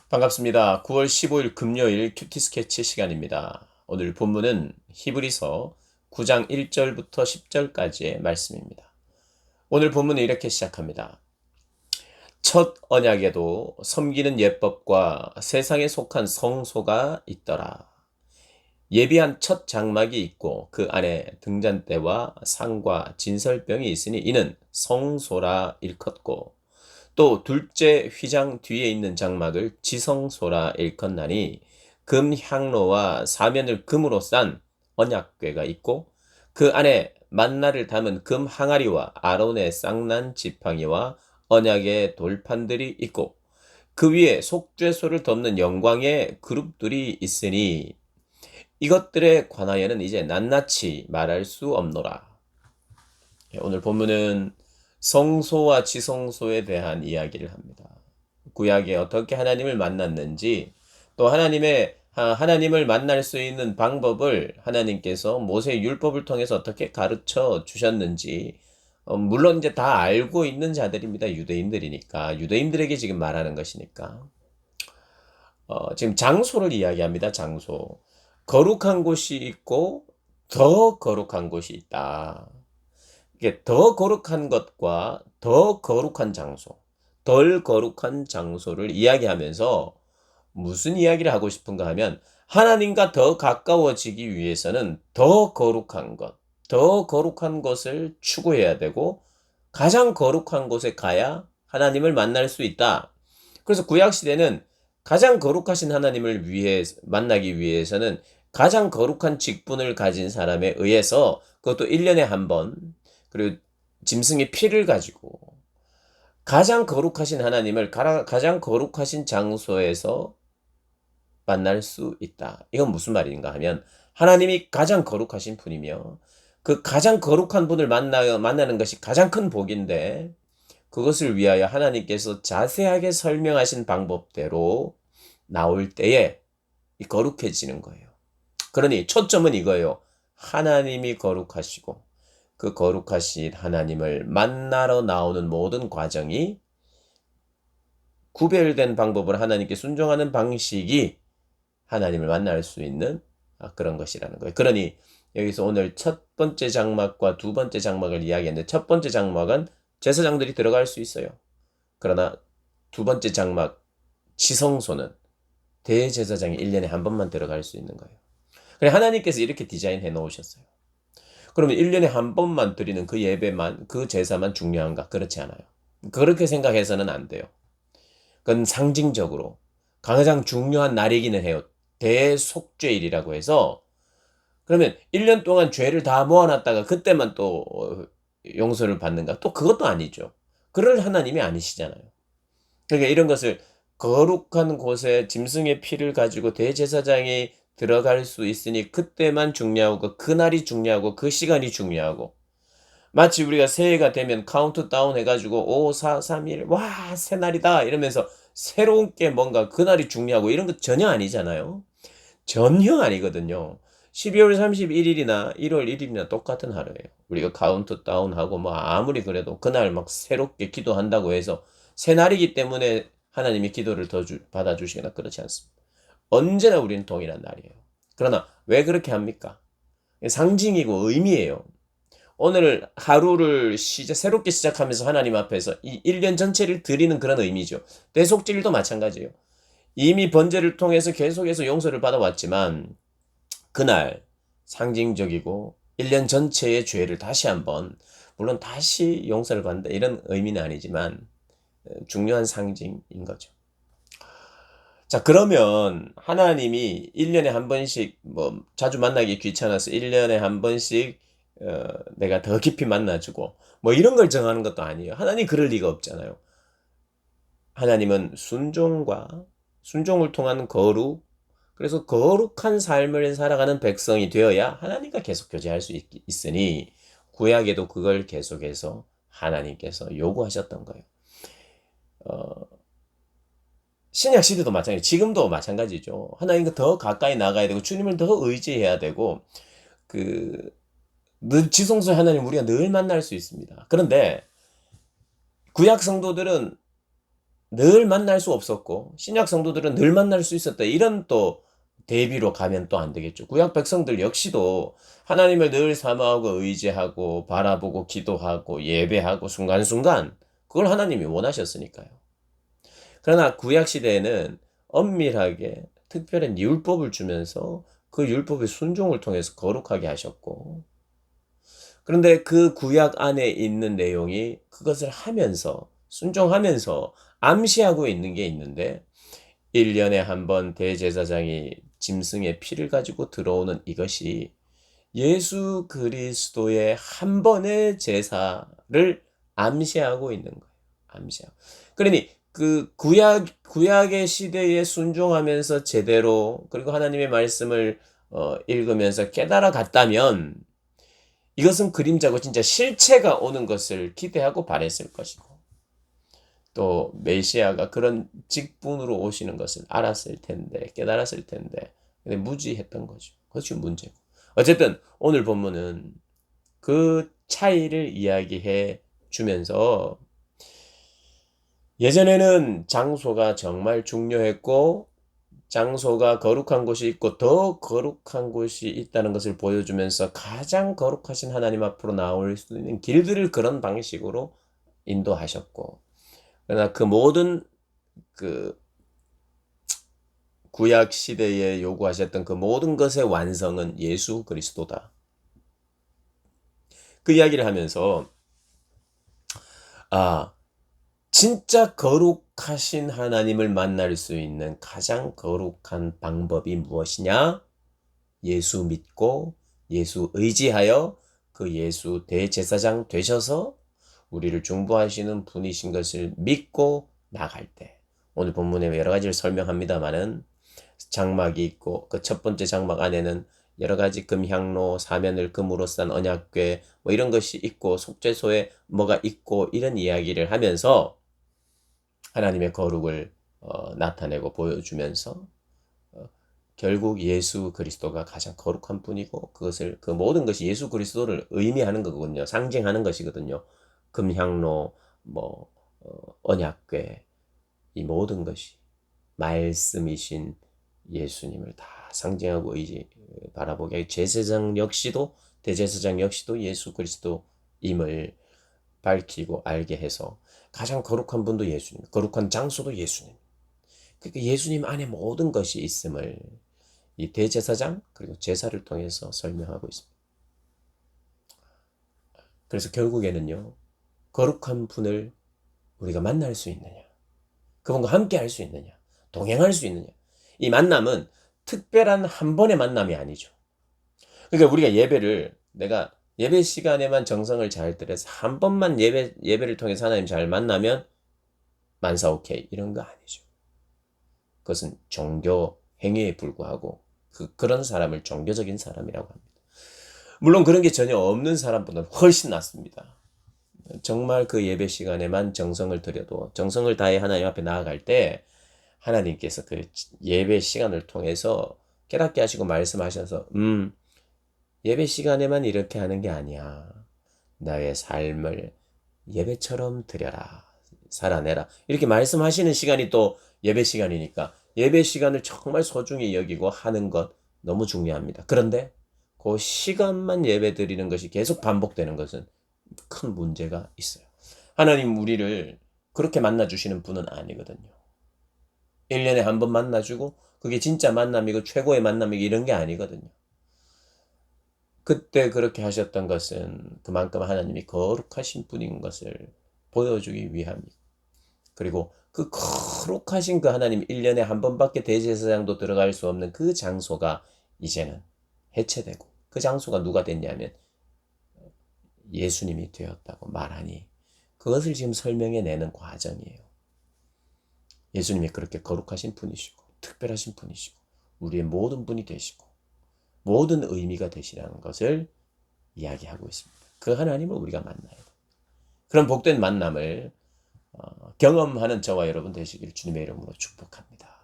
반갑습니다. 9월 15일 금요일 큐티 스케치 시간입니다. 오늘 본문은 히브리서 9장 1절부터 10절까지의 말씀입니다. 오늘 본문은 이렇게 시작합니다. 첫 언약에도 섬기는 예법과 세상에 속한 성소가 있더라. 예비한 첫 장막이 있고 그 안에 등잔대와 상과 진설병이 있으니 이는 성소라 일컫고 또 둘째 휘장 뒤에 있는 장막을 지성소라 일컫나니 금 향로와 사면을 금으로 싼 언약궤가 있고 그 안에 만나를 담은 금 항아리와 아론의 쌍난 지팡이와 언약의 돌판들이 있고 그 위에 속죄소를 덮는 영광의 그룹들이 있으니 이것들에 관하여는 이제 낱낱이 말할 수 없노라. 오늘 본문은 성소와 지성소에 대한 이야기를 합니다. 구약에 어떻게 하나님을 만났는지, 또 하나님을 만날 수 있는 방법을 하나님께서 모세 율법을 통해서 어떻게 가르쳐 주셨는지, 물론 이제 다 알고 있는 자들입니다. 유대인들이니까. 유대인들에게 지금 말하는 것이니까. 지금 장소를 이야기합니다. 장소. 거룩한 곳이 있고 더 거룩한 곳이 있다. 이게 더 거룩한 것과 더 거룩한 장소, 덜 거룩한 장소를 이야기하면서 무슨 이야기를 하고 싶은가 하면 하나님과 더 가까워지기 위해서는 더 거룩한 것, 더 거룩한 것을 추구해야 되고 가장 거룩한 곳에 가야 하나님을 만날 수 있다. 그래서 구약 시대는 가장 거룩하신 하나님을 만나기 위해서는 가장 거룩한 직분을 가진 사람에 의해서 그것도 1년에 한 번, 그리고 짐승의 피를 가지고 가장 거룩하신 하나님을 가장 거룩하신 장소에서 만날 수 있다. 이건 무슨 말인가 하면 하나님이 가장 거룩하신 분이며 그 가장 거룩한 분을 만나는 것이 가장 큰 복인데 그것을 위하여 하나님께서 자세하게 설명하신 방법대로 나올 때에 거룩해지는 거예요. 그러니 초점은 이거예요. 하나님이 거룩하시고 그 거룩하신 하나님을 만나러 나오는 모든 과정이 구별된 방법으로 하나님께 순종하는 방식이 하나님을 만날 수 있는 그런 것이라는 거예요. 그러니 여기서 오늘 첫 번째 장막과 두 번째 장막을 이야기했는데 첫 번째 장막은 제사장들이 들어갈 수 있어요. 그러나 두 번째 장막 지성소는 대제사장이 1년에 한 번만 들어갈 수 있는 거예요. 그래 하나님께서 이렇게 디자인해 놓으셨어요. 그러면 1년에 한 번만 드리는 그 예배만, 그 제사만 중요한가? 그렇지 않아요. 그렇게 생각해서는 안 돼요. 그건 상징적으로 가장 중요한 날이기는 해요. 대속죄일이라고 해서 그러면 1년 동안 죄를 다 모아놨다가 그때만 또 용서를 받는가? 또 그것도 아니죠. 그럴 하나님이 아니시잖아요. 그러니까 이런 것을 거룩한 곳에 짐승의 피를 가지고 대제사장이 들어갈 수 있으니 그때만 중요하고 그날이 중요하고 그 시간이 중요하고 마치 우리가 새해가 되면 카운트다운 해가지고 5, 4, 3, 1 와 새날이다 이러면서 새로운 게 뭔가 그날이 중요하고 이런 거 전혀 아니잖아요. 전혀 아니거든요. 12월 31일이나 1월 1일이나 똑같은 하루예요. 우리가 카운트다운하고 뭐 아무리 그래도 그날 막 새롭게 기도한다고 해서 새날이기 때문에 하나님이 기도를 더 받아주시거나 그렇지 않습니다. 언제나 우리는 동일한 날이에요. 그러나 왜 그렇게 합니까? 상징이고 의미예요. 오늘 하루를 새롭게 시작하면서 하나님 앞에서 이 1년 전체를 드리는 그런 의미죠. 대속죄일도 마찬가지예요. 이미 번제를 통해서 계속해서 용서를 받아왔지만 그날 상징적이고 1년 전체의 죄를 다시 한번 물론 다시 용서를 받는다 이런 의미는 아니지만 중요한 상징인 거죠. 자, 그러면 하나님이 1년에 한 번씩 뭐 자주 만나기 귀찮아서 1년에 한 번씩 내가 더 깊이 만나주고 뭐 이런 걸 정하는 것도 아니에요. 하나님 그럴 리가 없잖아요. 하나님은 순종을 통한 거룩, 그래서 거룩한 삶을 살아가는 백성이 되어야 하나님과 계속 교제할 수 있으니 구약에도 그걸 계속해서 하나님께서 요구하셨던 거예요. 신약 시대도 마찬가지, 지금도 마찬가지죠. 하나님과 더 가까이 나가야 되고 주님을 더 의지해야 되고 늘 지성소에 하나님 우리가 늘 만날 수 있습니다. 그런데 구약 성도들은 늘 만날 수 없었고 신약 성도들은 늘 만날 수 있었다. 이런 또 대비로 가면 또 안 되겠죠. 구약 백성들 역시도 하나님을 늘 사모하고 의지하고 바라보고 기도하고 예배하고 순간순간 그걸 하나님이 원하셨으니까요. 그러나 구약 시대에는 엄밀하게 특별한 율법을 주면서 그 율법의 순종을 통해서 거룩하게 하셨고, 그런데 그 구약 안에 있는 내용이 그것을 하면서 순종하면서 암시하고 있는 게 있는데, 1년에 한 번 대제사장이 짐승의 피를 가지고 들어오는 이것이 예수 그리스도의 한 번의 제사를 암시하고 있는 거예요. 암시하고. 그러니 그 구약의 시대에 순종하면서 제대로 그리고 하나님의 말씀을 읽으면서 깨달아 갔다면 이것은 그림자고 진짜 실체가 오는 것을 기대하고 바랬을 것이고, 또 메시아가 그런 직분으로 오시는 것을 알았을 텐데 깨달았을 텐데 근데 무지했던 거죠. 그것이 문제고. 어쨌든 오늘 본문은 그 차이를 이야기해 주면서 예전에는 장소가 정말 중요했고 장소가 거룩한 곳이 있고 더 거룩한 곳이 있다는 것을 보여주면서 가장 거룩하신 하나님 앞으로 나올 수 있는 길들을 그런 방식으로 인도하셨고, 그러나 그 모든 그 구약 시대에 요구하셨던 그 모든 것의 완성은 예수 그리스도다. 그 이야기를 하면서 아, 진짜 거룩하신 하나님을 만날 수 있는 가장 거룩한 방법이 무엇이냐? 예수 믿고 예수 의지하여 그 예수 대제사장 되셔서 우리를 중보하시는 분이신 것을 믿고 나갈 때, 오늘 본문에 여러 가지를 설명합니다마는 장막이 있고 그 첫 번째 장막 안에는 여러 가지 금향로, 사면을 금으로 싼 언약궤 뭐 이런 것이 있고 속죄소에 뭐가 있고 이런 이야기를 하면서 하나님의 거룩을 나타내고 보여주면서 결국 예수 그리스도가 가장 거룩한 분이고 그것을 그 모든 것이 예수 그리스도를 의미하는 거거든요. 상징하는 것이거든요. 금향로, 뭐 언약궤, 이 모든 것이 말씀이신 예수님을 다 상징하고 바라보게 제사장 역시도 대제사장 역시도 예수 그리스도임을 밝히고 알게 해서 가장 거룩한 분도 예수님, 거룩한 장소도 예수님. 그러니까 예수님 안에 모든 것이 있음을 이 대제사장 그리고 제사를 통해서 설명하고 있습니다. 그래서 결국에는요, 거룩한 분을 우리가 만날 수 있느냐, 그분과 함께 할 수 있느냐, 동행할 수 있느냐. 이 만남은 특별한 한 번의 만남이 아니죠. 그러니까 우리가 내가 예배 시간에만 정성을 잘 들여서 한 번만 예배를 통해서 하나님 잘 만나면 만사 오케이 이런 거 아니죠. 그것은 종교 행위에 불과하고 그런 사람을 종교적인 사람이라고 합니다. 물론 그런 게 전혀 없는 사람보다는 훨씬 낫습니다. 정말 그 예배 시간에만 정성을 들여도 정성을 다해 하나님 앞에 나아갈 때 하나님께서 그 예배 시간을 통해서 깨닫게 하시고 말씀하셔서 예배 시간에만 이렇게 하는 게 아니야. 나의 삶을 예배처럼 드려라. 살아내라. 이렇게 말씀하시는 시간이 또 예배 시간이니까 예배 시간을 정말 소중히 여기고 하는 것 너무 중요합니다. 그런데 그 시간만 예배 드리는 것이 계속 반복되는 것은 큰 문제가 있어요. 하나님 우리를 그렇게 만나주시는 분은 아니거든요. 1년에 한 번 만나주고 그게 진짜 만남이고 최고의 만남이고 이런 게 아니거든요. 그때 그렇게 하셨던 것은 그만큼 하나님이 거룩하신 분인 것을 보여주기 위함이고, 그리고 그 거룩하신 그 하나님 1년에 한 번밖에 대제사장도 들어갈 수 없는 그 장소가 이제는 해체되고 그 장소가 누가 됐냐면 예수님이 되었다고 말하니 그것을 지금 설명해 내는 과정이에요. 예수님이 그렇게 거룩하신 분이시고 특별하신 분이시고 우리의 모든 분이 되시고 모든 의미가 되시라는 것을 이야기하고 있습니다. 그 하나님을 우리가 만나야 돼요. 그런 복된 만남을 경험하는 저와 여러분 되시길 주님의 이름으로 축복합니다.